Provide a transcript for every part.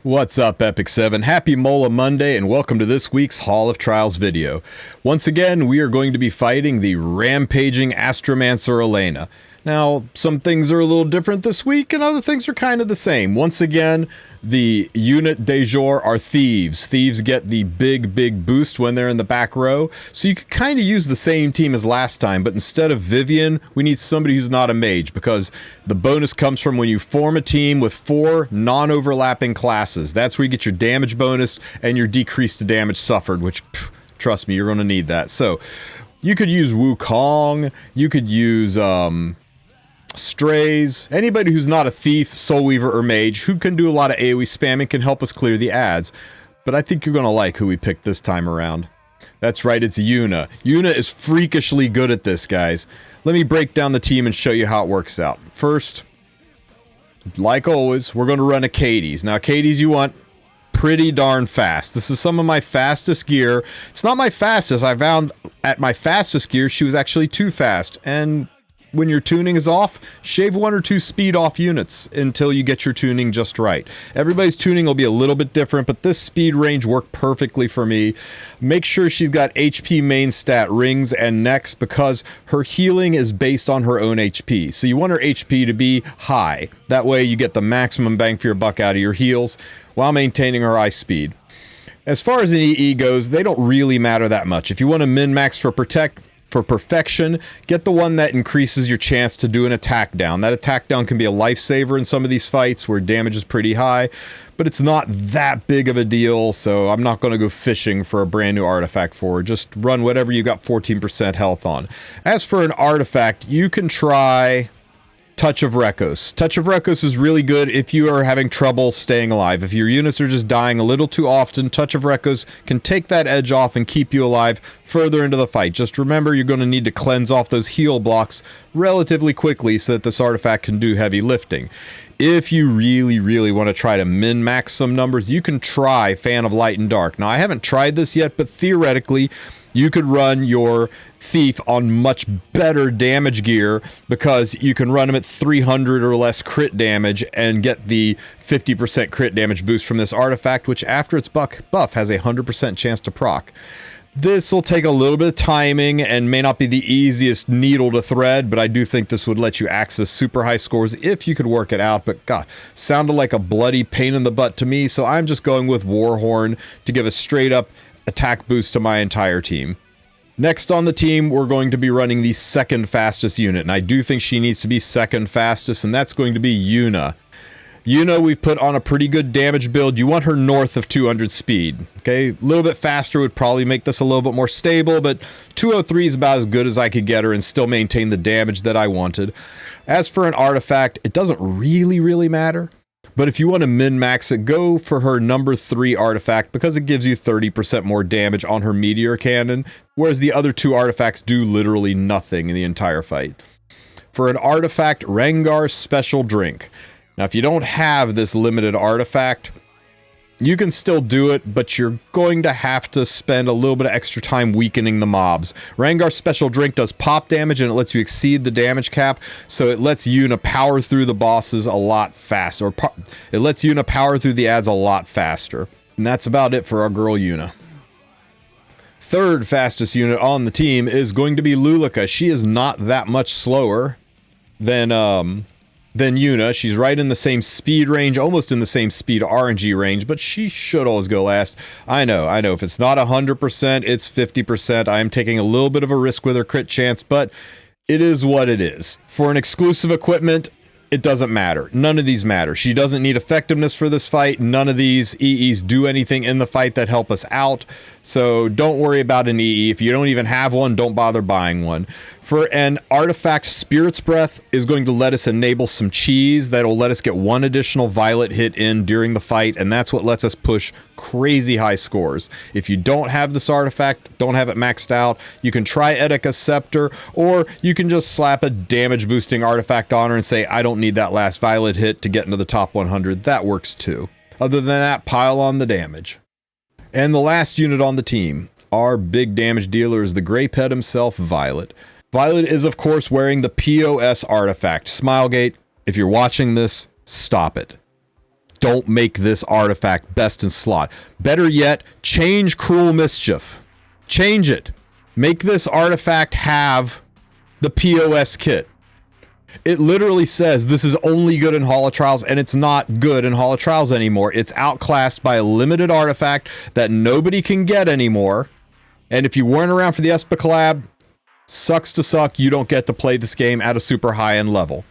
What's up, Epic 7? Happy Mola Monday, and welcome to this week's Hall of Trials video. Once again, we are going to be fighting the Rampaging Astromancer Elena. Now, some things are a little different this week, and other things are kind of the same. Once again, the unit de jour are Thieves. Thieves get the big boost when they're in the back row, so you could kind of use the same team as last time, but instead of Vivian, we need somebody who's not a mage, because the bonus comes from when you form a team with 4 non-overlapping classes. That's where you get your damage bonus and your decreased damage suffered, which, trust me, you're going to need that. So, you could use Wukong, you could use, Strays, anybody who's not a thief, soul weaver, or mage who can do a lot of AoE spamming can help us clear the ads. But I think you're gonna like who we picked this time around. That's right, it's Yuna. Yuna is freakishly good at this, guys. Let me break down the team and show you how it works out. First, like always, we're gonna run Acades. Now, Acades you want pretty darn fast. This is some of my fastest gear. It's not my fastest. I found at my fastest gear, she was actually too fast. And when your tuning is off, shave 1 or 2 speed off units until you get your tuning just right. Everybody's tuning will be a little bit different, but this speed range worked perfectly for me. Make sure she's got HP main stat rings and necks because her healing is based on her own HP. So you want her HP to be high. That way you get the maximum bang for your buck out of your heals while maintaining her ice speed. As far as an EE goes, they don't really matter that much. If you want to min-max for perfection, get the one that increases your chance to do an attack down. That attack down can be a lifesaver in some of these fights where damage is pretty high, but it's not that big of a deal, so I'm not going to go fishing for a brand new artifact for her. Just run whatever you got 14% health on. As for an artifact, you can try Touch of Rekos. Touch of Rekos is really good if you are having trouble staying alive. If your units are just dying a little too often, Touch of Rekos can take that edge off and keep you alive further into the fight. Just remember, you're going to need to cleanse off those heal blocks relatively quickly so that this artifact can do heavy lifting. If you really want to try to min-max some numbers, you can try Fan of Light and Dark. Now, I haven't tried this yet, but theoretically, you could run your Thief on much better damage gear because you can run him at 300 or less crit damage and get the 50% crit damage boost from this artifact, which after its buff has a 100% chance to proc. This will take a little bit of timing and may not be the easiest needle to thread, but I do think this would let you access super high scores if you could work it out. But God, sounded like a bloody pain in the butt to me, so I'm just going with Warhorn to give a straight up attack boost to my entire team. Next on the team, we're going to be running the second fastest unit, and I do think she needs to be second fastest, and that's going to be Yuna. Yuna, we've put on a pretty good damage build. You want her north of 200 speed, okay? A little bit faster would probably make this a little bit more stable, but 203 is about as good as I could get her and still maintain the damage that I wanted. As for an artifact, it doesn't really matter. But if you want to min-max it, go for her number 3 artifact because it gives you 30% more damage on her meteor cannon, whereas the other 2 artifacts do literally nothing in the entire fight. For an artifact, Rengar's Special Drink. Now, if you don't have this limited artifact, you can still do it, but you're going to have to spend a little bit of extra time weakening the mobs. Rengar's Special Drink does pop damage, and it lets you exceed the damage cap, so it lets Yuna power through the bosses a lot faster. It lets Yuna power through the ads a lot faster. And that's about it for our girl Yuna. Third fastest unit on the team is going to be Lulika. She is not that much slower than Yuna. She's right in the same speed range, almost in the same speed RNG range, but she should always go last. I know, if it's not 100%, it's 50%. I am taking a little bit of a risk with her crit chance, but it is what it is. For an exclusive equipment, it doesn't matter. None of these matter. She doesn't need effectiveness for this fight. None of these EEs do anything in the fight that help us out. So don't worry about an EE. If you don't even have one, don't bother buying one. For an artifact, Spirit's Breath is going to let us enable some cheese that'll let us get 1 additional violet hit in during the fight, and that's what lets us push crazy high scores. If you don't have this artifact, don't have it maxed out, you can try Etika Scepter, or you can just slap a damage boosting artifact on her and say, I don't need that last violet hit to get into the top 100. That works too. Other than that, pile on the damage. And the last unit on the team, our big damage dealer, is the Grey Pet himself, Violet. Violet is, of course, wearing the POS artifact. Smilegate, if you're watching this, stop it. Don't make this artifact best in slot. Better yet, change Cruel Mischief. Change it. Make this artifact have the POS kit. It literally says this is only good in Hall of Trials, and it's not good in Hall of Trials anymore. It's outclassed by a limited artifact that nobody can get anymore. And if you weren't around for the Espa collab, sucks to suck, you don't get to play this game at a super high-end level.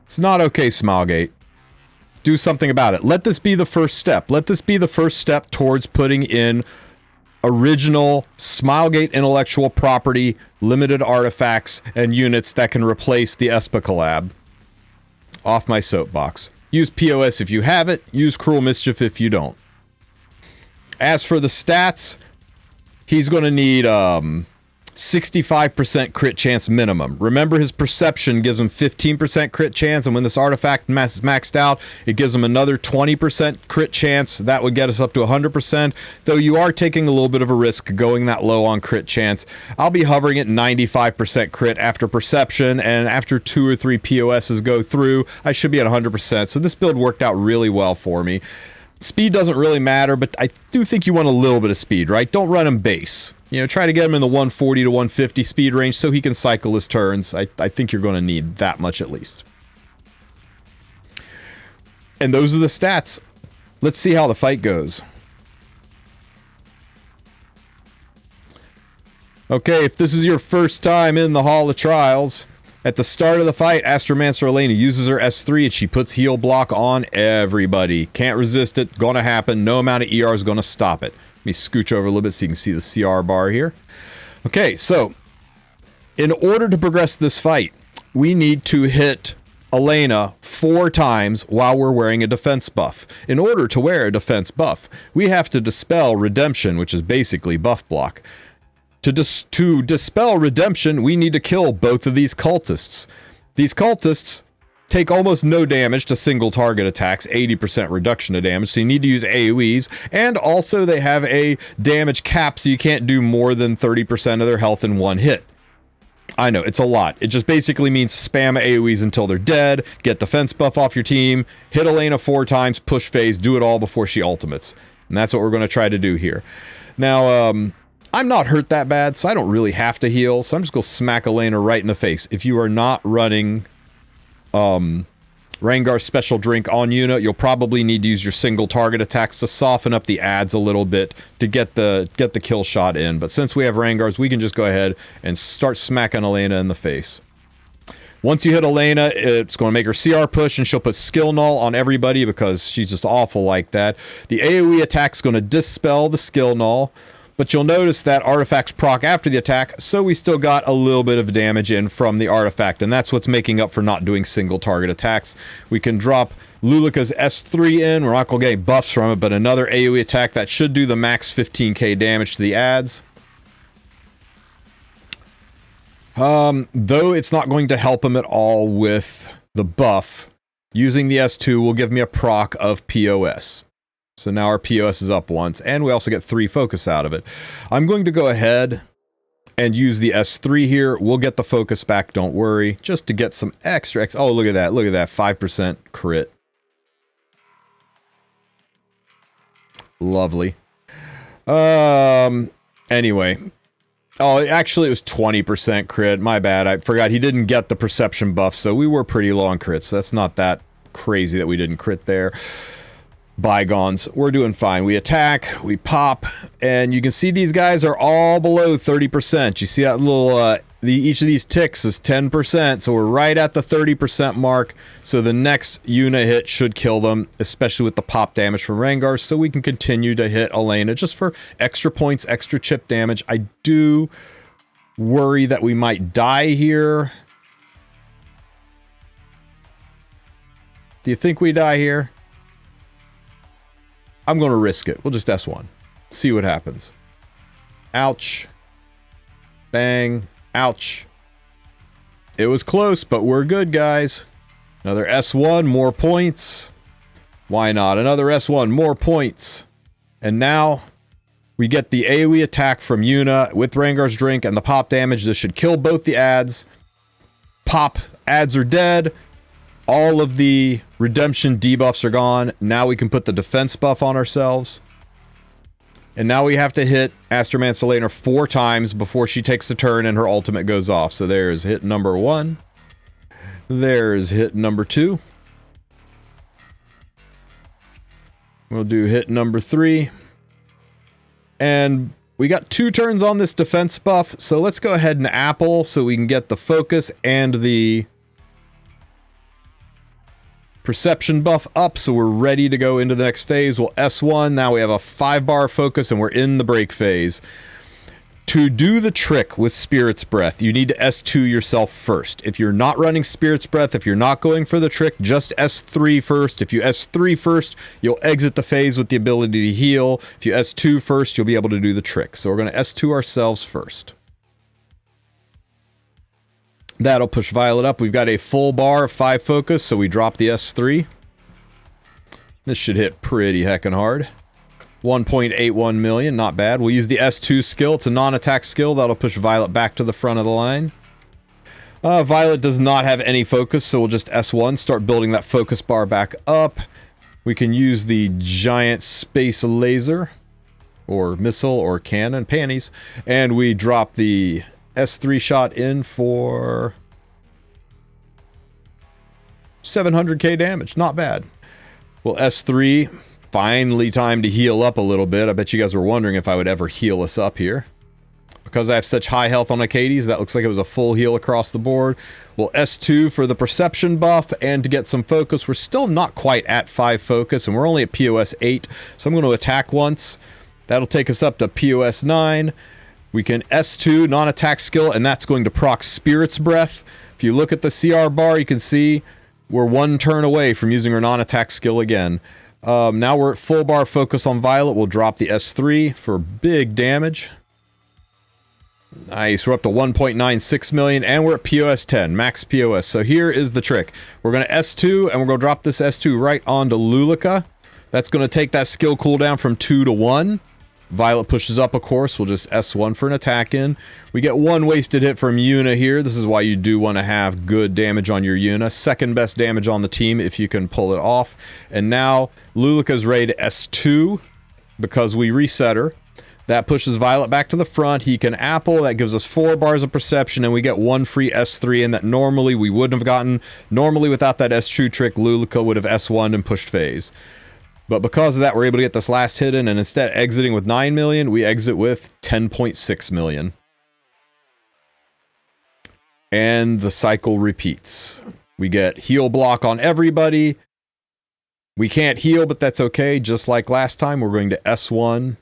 It's not okay, Smilegate. Do something about it. Let this be the first step. Let this be the first step towards putting in original Smilegate intellectual property, limited artifacts, and units that can replace the Espa collab. Off my soapbox. Use POS if you have it. Use Cruel Mischief if you don't. As for the stats, he's going to need 65% crit chance minimum. Remember, his perception gives him 15% crit chance, and when this artifact is maxed out, it gives him another 20% crit chance. That would get us up to 100%, though you are taking a little bit of a risk going that low on crit chance. I'll be hovering at 95% crit after perception, and after 2 or 3 POSs go through, I should be at 100%, so this build worked out really well for me. Speed doesn't really matter, but I do think you want a little bit of speed, right? Don't run him base. You know, try to get him in the 140 to 150 speed range so he can cycle his turns. I think you're going to need that much at least. And those are the stats. Let's see how the fight goes. Okay, if this is your first time in the Hall of Trials, at the start of the fight, Astromancer Elena uses her S3 and she puts heal block on everybody. Can't resist it. Gonna happen. No amount of ER is gonna stop it. Let me scooch over a little bit so you can see the CR bar here. Okay, so in order to progress this fight, we need to hit Elena 4 times while we're wearing a defense buff. In order to wear a defense buff, we have to dispel Redemption, which is basically buff block. To dispel Redemption, we need to kill both of these cultists. These cultists take almost no damage to single target attacks, 80% reduction of damage, so you need to use AoEs, and also they have a damage cap, so you can't do more than 30% of their health in one hit. I know, it's a lot. It just basically means spam AoEs until they're dead, get defense buff off your team, hit Elena 4 times, push phase, do it all before she ultimates. And that's what we're going to try to do here. Now, I'm not hurt that bad, so I don't really have to heal, so I'm just going to smack Elena right in the face. If you are not running Rengar's Special Drink on Yuna, you'll probably need to use your single target attacks to soften up the ads a little bit to get the kill shot in. But since we have Rengar's, we can just go ahead and start smacking Elena in the face. Once you hit Elena, it's going to make her CR push, and she'll put Skill Null on everybody because she's just awful like that. The AoE attack's going to dispel the Skill Null. But you'll notice that artifacts proc after the attack, so we still got a little bit of damage in from the artifact, and that's what's making up for not doing single target attacks. We can drop Lulika's S3 in, we're not going to get any buffs from it, but another AoE attack that should do the max 15k damage to the ads. Though it's not going to help him at all with the buff, using the S2 will give me a proc of POS. So now our POS is up once, and we also get 3 focus out of it. I'm going to go ahead and use the S3 here. We'll get the focus back, don't worry, just to get some extra. Oh, look at that, 5% crit. Lovely. Anyway. Oh, actually it was 20% crit, my bad. I forgot he didn't get the perception buff, so we were pretty low on crits. So that's not that crazy that we didn't crit there. Bygones, we're doing fine. We attack, we pop, and you can see these guys are all below 30%. You see that little, each of these ticks is 10%, so we're right at the 30% mark. So the next Yuna hit should kill them, especially with the pop damage from Rengar, so we can continue to hit Elena just for extra points, extra chip damage. I do worry that we might die here. Do you think we die here? I'm going to risk it. We'll just S1. See what happens. Ouch. Bang. Ouch. It was close, but we're good, guys. Another S1, more points. Why not? Another S1, more points. And now we get the AoE attack from Yuna with Rengar's Drink and the pop damage. This should kill both the ads. Pop. Ads are dead. All of the Redemption debuffs are gone. Now we can put the defense buff on ourselves. And now we have to hit Astromancer Elena 4 times before she takes a turn and her ultimate goes off. So there's hit number 1. There's hit number 2. We'll do hit number 3. And we got 2 turns on this defense buff, so let's go ahead and apple so we can get the focus and the perception buff up, so we're ready to go into the next phase. We'll S1, now we have a 5-bar focus and we're in the break phase. To do the trick with Spirit's Breath, you need to S2 yourself first. If you're not running Spirit's Breath, if you're not going for the trick, just S3 first. If you S3 first, you'll exit the phase with the ability to heal. If you S2 first, you'll be able to do the trick. So we're going to S2 ourselves first. That'll push Violet up. We've got a full bar of 5 focus, so we drop the S3. This should hit pretty heckin' hard. 1.81 million, not bad. We'll use the S2 skill. It's a non-attack skill. That'll push Violet back to the front of the line. Violet does not have any focus, so we'll just S1, start building that focus bar back up. We can use the giant space laser, or missile, or cannon, panties, and we drop the S3 shot in for 700k damage. Not bad. We'll S3. Finally time to heal up a little bit. I bet you guys were wondering if I would ever heal us up here. Because I have such high health on Acades, that looks like it was a full heal across the board. We'll S2 for the perception buff and to get some focus. We're still not quite at 5 focus and we're only at POS 8. So I'm going to attack once. That'll take us up to POS 9. We can S2 non-attack skill and that's going to proc Spirit's Breath. If you look at the CR bar, you can see we're 1 turn away from using our non-attack skill again. Now we're at full bar focus on Violet. We'll drop the S3 for big damage. Nice, we're up to 1.96 million and we're at POS 10, max POS. So here is the trick. We're going to S2 and we're going to drop this S2 right onto Lulika. That's going to take that skill cooldown from 2 to 1. Violet pushes up, of course. We'll just S1 for an attack in. We get 1 wasted hit from Yuna here. This is why you do want to have good damage on your Yuna. Second best damage on the team if you can pull it off. And now Lulika's ready to S2 because we reset her. That pushes Violet back to the front. He can apple. That gives us 4 bars of perception and we get 1 free S3 in that normally we wouldn't have gotten. Normally without that S2 trick, Lulika would have S1'd and pushed phase. But because of that, we're able to get this last hit in, and instead of exiting with 9 million, we exit with 10.6 million. And the cycle repeats. We get heal block on everybody. We can't heal, but that's okay. Just like last time, we're going to S1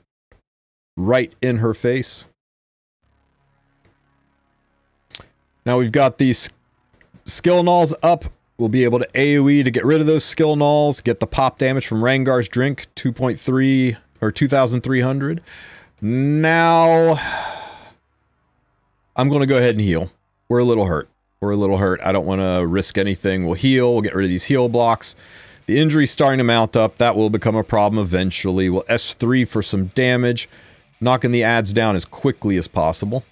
right in her face. Now we've got these skill nulls up. We'll be able to AoE to get rid of those skill nulls, get the pop damage from Rangar's Drink, 2.3 or 2,300. Now, I'm going to go ahead and heal. We're a little hurt. We're a little hurt. I don't want to risk anything. We'll heal. We'll get rid of these heal blocks. The injury's starting to mount up. That will become a problem eventually. We'll S3 for some damage, knocking the adds down as quickly as possible.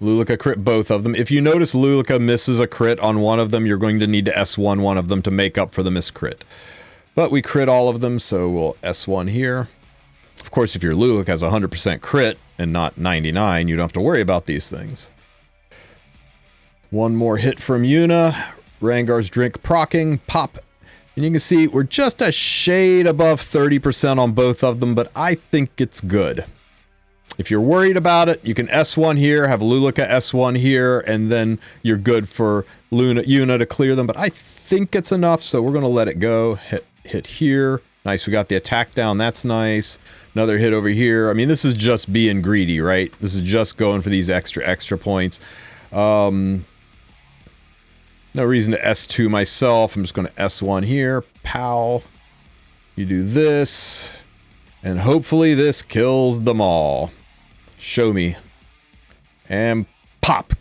Lulika crit both of them. If you notice Lulika misses a crit on one of them, you're going to need to S1 one of them to make up for the miss crit. But we crit all of them, so we'll S1 here. Of course, if your Lulika has 100% crit and not 99, you don't have to worry about these things. 1 more hit from Yuna. Rangar's Drink procking, pop. And you can see we're just a shade above 30% on both of them, but I think it's good. If you're worried about it, you can S1 here, have Lulika S1 here, and then you're good for Yuna to clear them. But I think it's enough, so we're going to let it go. Hit here. Nice, we got the attack down. That's nice. Another hit over here. I mean, this is just being greedy, right? This is just going for these extra points. No reason to S2 myself. I'm just going to S1 here. Pow. You do this. And hopefully this kills them all. Show me. And pop.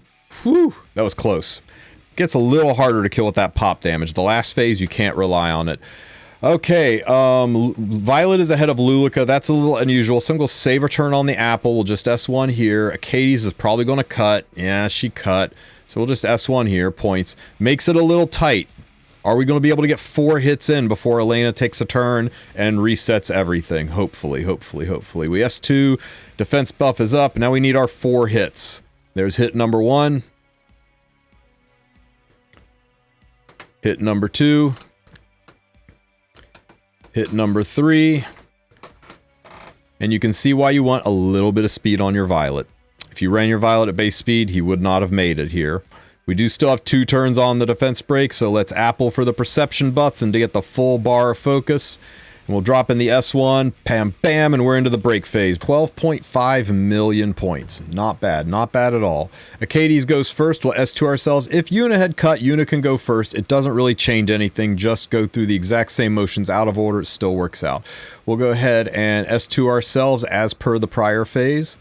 Whew, that was close. Gets a little harder to kill with that pop damage. The last phase, you can't rely on it. Okay, Violet is ahead of Lulika. That's a little unusual. So I'm going to save her turn on the apple. We'll just S1 here. Acades is probably going to cut. Yeah, she cut. So we'll just S1 here. Points. Makes it a little tight. Are we going to be able to get 4 hits in before Elena takes a turn and resets everything? Hopefully, hopefully, hopefully. We S2, defense buff is up. Now we need our 4 hits. There's hit number 1. Hit number 2. Hit number 3. And you can see why you want a little bit of speed on your Violet. If you ran your Violet at base speed, he would not have made it here. We do still have 2 turns on the defense break, so let's Apple for the perception buff and to get the full bar of focus. And we'll drop in the S1, bam, bam, and we're into the break phase. 12.5 million points. Not bad, not bad at all. Acades goes first, we'll S2 ourselves. If Yuna had cut, Yuna can go first. It doesn't really change anything, just go through the exact same motions out of order, it still works out. We'll go ahead and S2 ourselves as per the prior phase.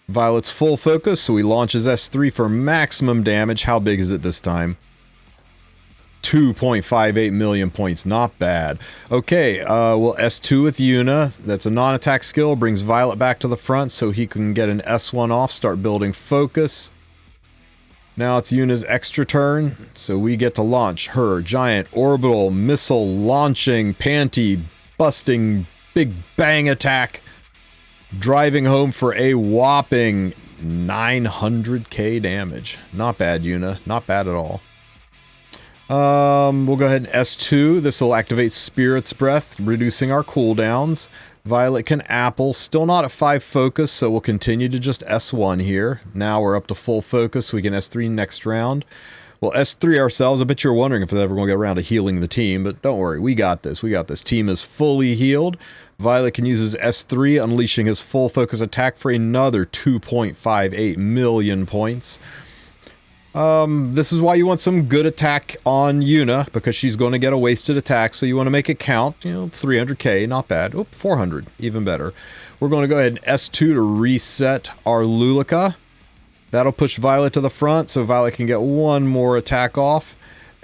Violet's full focus, so he launches S3 for maximum damage. How big is it this time? 2.58 million points, not bad. Okay, we'll S2 with Yuna. That's a non-attack skill, brings Violet back to the front so he can get an S1 off, start building focus. Now it's Yuna's extra turn, so we get to launch her giant orbital missile launching, panty busting, big bang attack, driving home for a whopping 900k damage. Not bad, Yuna. Not bad at all. We'll go ahead and S2. This will activate Spirit's Breath, reducing our cooldowns. Violet can Apple. Still not at 5 focus, so we'll continue to just S1 here. Now we're up to full focus, so we can S3 next round. We'll S3 ourselves. I bet you're wondering if it's ever going to get around to healing the team, but don't worry. We got this. We got this. Team is fully healed. Violet can use his S3, unleashing his full focus attack for another 2.58 million points. This is why you want some good attack on Yuna, because she's going to get a wasted attack, so you want to make it count. You know, 300k, not bad. Oh, 400, even better. We're going to go ahead and S2 to reset our Lulika. That'll push Violet to the front, so Violet can get one more attack off.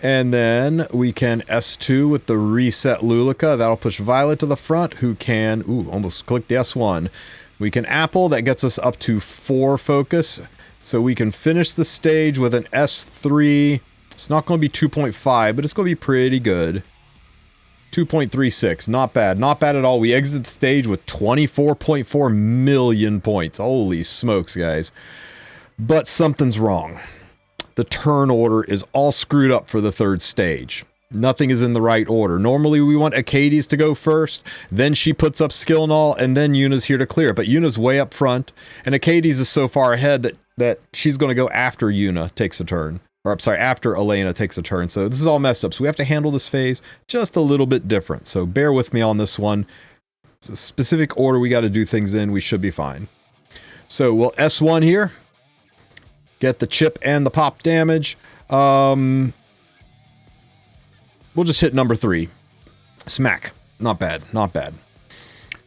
And then we can S2 with the reset Lulika. That'll push Violet to the front, who can... Ooh, almost clicked the S1. We can Apple. That gets us up to 4 focus. So we can finish the stage with an S3. It's not going to be 2.5, but it's going to be pretty good. 2.36. Not bad. Not bad at all. We exit the stage with 24.4 million points. Holy smokes, guys. But something's wrong. The turn order is all screwed up for the 3rd stage. Nothing is in the right order. Normally we want Acades to go first, then she puts up skill null, and then Yuna's here to clear. But Yuna's way up front, and Acades is so far ahead that she's going to go after Yuna takes a turn. Or, I'm sorry, after Elena takes a turn. So this is all messed up. So we have to handle this phase just a little bit different. So bear with me on this one. It's a specific order we got to do things in. We should be fine. So we'll S1 here. Get the chip and the pop damage. We'll just hit number 3. Smack. Not bad. Not bad.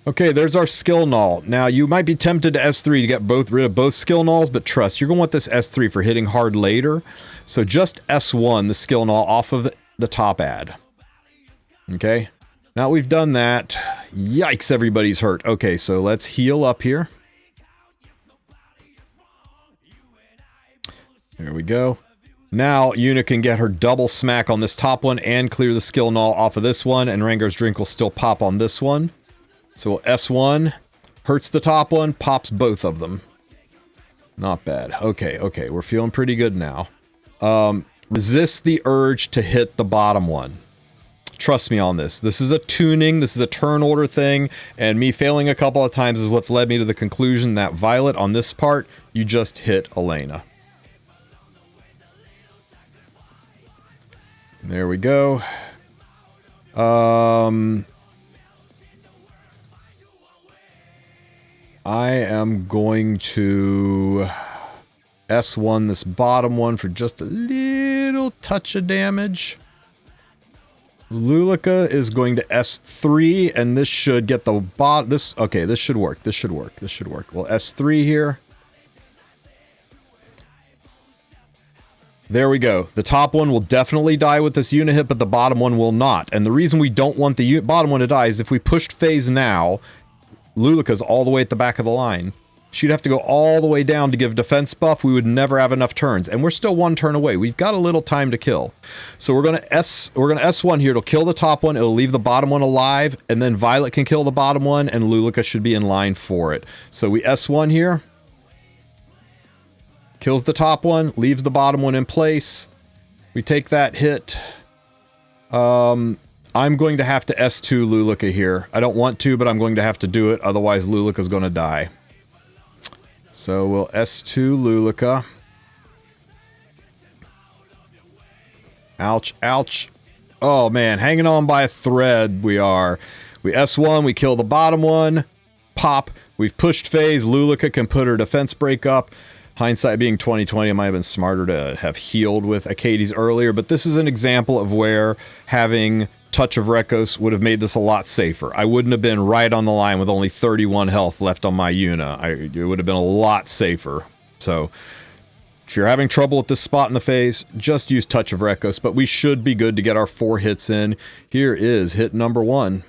Okay, there's our skill null. Now, you might be tempted to S3 to get rid of both skill nulls, but trust, you're going to want this S3 for hitting hard later. So just S1, the skill null, off of the top ad. Okay? Now we've done that. Yikes, everybody's hurt. Okay, so let's heal up here. There we go. Now, Yuna can get her double smack on this top one and clear the skill null off of this one, and Rangar's Drink will still pop on this one. So we'll S1, hurts the top one, pops both of them. Not bad. Okay, okay, we're feeling pretty good now. Resist the urge to hit the bottom one. Trust me on this. This is a tuning, this is a turn order thing, and me failing a couple of times is what's led me to the conclusion that Violet, on this part, you just hit Elena. There we go. I am going to S1 this bottom one for just a little touch of damage. Lulika is going to S3, and this should get the bot. Okay, this should work. This should work. This should work. Well, S3 here. There we go. The top one will definitely die with this unit hit, but the bottom one will not. And the reason we don't want the bottom one to die is if we pushed phase now, Lulika's all the way at the back of the line. She'd have to go all the way down to give defense buff. We would never have enough turns, and we're still 1 turn away. We've got a little time to kill. So we're gonna S1 here. It'll kill the top one. It'll leave the bottom one alive, and then Violet can kill the bottom one, and Luluka should be in line for it. So we S1 here. Kills the top one, leaves the bottom one in place. We take that hit. I'm going to have to S2 Luluka here. I don't want to, but I'm going to have to do it. Otherwise, Luluka's going to die. So we'll S2 Luluka. Ouch, ouch. Oh man, hanging on by a thread we are. We S1, we kill the bottom one. Pop. We've pushed phase. Luluka can put her defense break up. Hindsight being 2020, it might have been smarter to have healed with Acades earlier, but this is an example of where having Touch of Rekos would have made this a lot safer. I wouldn't have been right on the line with only 31 health left on my Yuna. It would have been a lot safer. So, if you're having trouble with this spot in the phase, just use Touch of Rekos, but we should be good to get our 4 hits in. Here is hit number 1.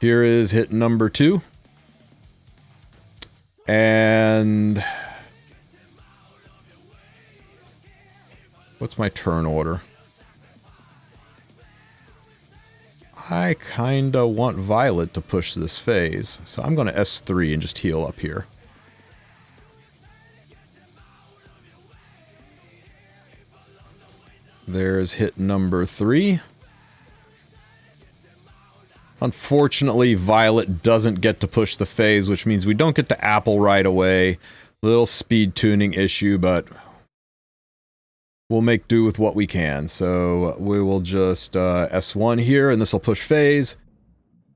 Here is hit number 2. And what's my turn order? I kinda want Violet to push this phase, so I'm gonna S3 and just heal up here. There's hit number 3. Unfortunately, Violet doesn't get to push the phase, which means we don't get to Apple right away. Little speed tuning issue, but we'll make do with what we can. So we will just S1 here, and this will push phase.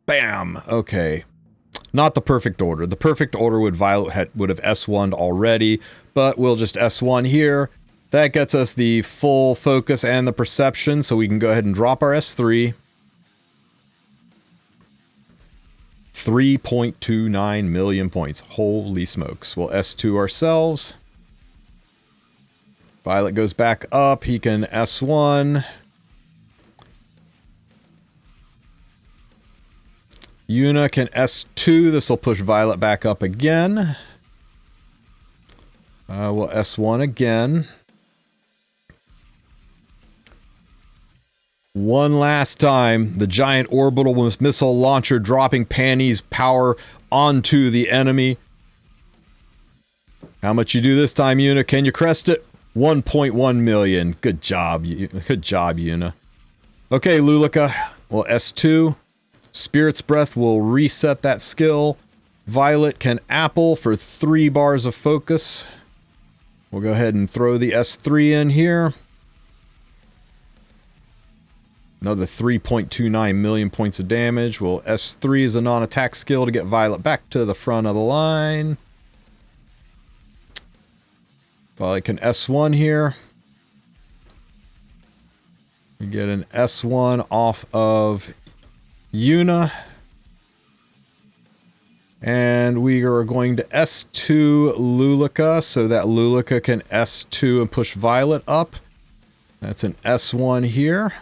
Bam! Okay. Not the perfect order. The perfect order would Violet would have S1'd already, but we'll just S1 here. That gets us the full focus and the perception, so we can go ahead and drop our S3. 3.29 million points. Holy smokes. We'll S2 ourselves. Violet goes back up. He can S1. Yuna can S2. This will push Violet back up again. We'll S1 again. One last time, the giant orbital missile launcher dropping Panny's power onto the enemy. How much you do this time, Yuna? Can you crest it? 1.1 million. Good job. Good job, Yuna. Okay, Luluka. Well, S2. Spirit's Breath will reset that skill. Violet can Apple for 3 bars of focus. We'll go ahead and throw the S3 in here. Another 3.29 million points of damage. Well, S3 is a non-attack skill to get Violet back to the front of the line. Violet can S1 here. We get an S1 off of Yuna. And we are going to S2 Luluka so that Luluka can S2 and push Violet up. That's an S1 here.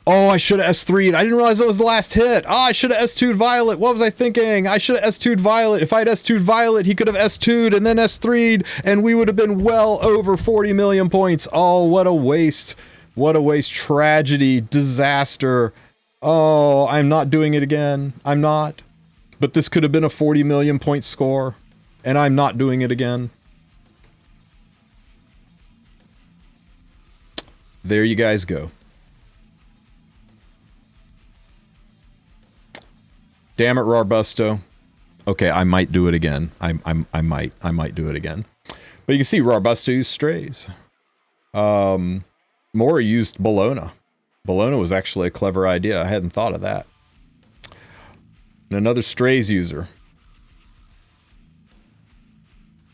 Oh, I should have S3'd. I didn't realize that was the last hit. Oh, I should have S2'd Violet. What was I thinking? I should have S2'd Violet. If I'd S2'd Violet, he could have S2'd and then S3'd, and we would have been well over 40 million points. Oh, what a waste. What a waste. Tragedy. Disaster. Oh, I'm not doing it again. I'm not. But this could have been a 40 million point score, and I'm not doing it again. There you guys go. Damn it, Rarbusto. Okay, I might do it again. I might do it again. But you can see Rarbusto used strays. Mora used Bologna. Bologna was actually a clever idea. I hadn't thought of that. And another strays user.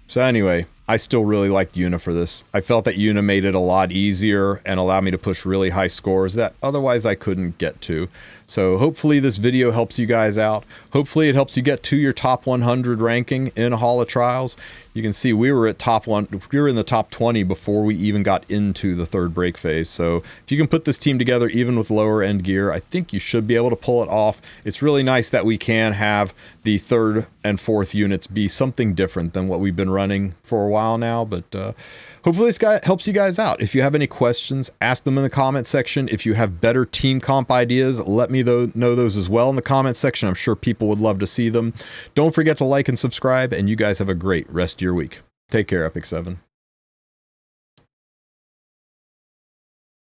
So anyway, I still really liked Yuna for this. I felt that Yuna made it a lot easier and allowed me to push really high scores that otherwise I couldn't get to. So hopefully this video helps you guys out. Hopefully it helps you get to your top 100 ranking in Hall of Trials. You can see we were in the top 20 before we even got into the third break phase. So if you can put this team together, even with lower end gear, I think you should be able to pull it off. It's really nice that we can have the third and fourth units be something different than what we've been running for a while now. But hopefully this guy helps you guys out. If you have any questions, ask them in the comment section. If you have better team comp ideas, let me know those as well in the comment section. I'm sure people would love to see them. Don't forget to like and subscribe, and you guys have a great rest of your week. Take care, Epic 7.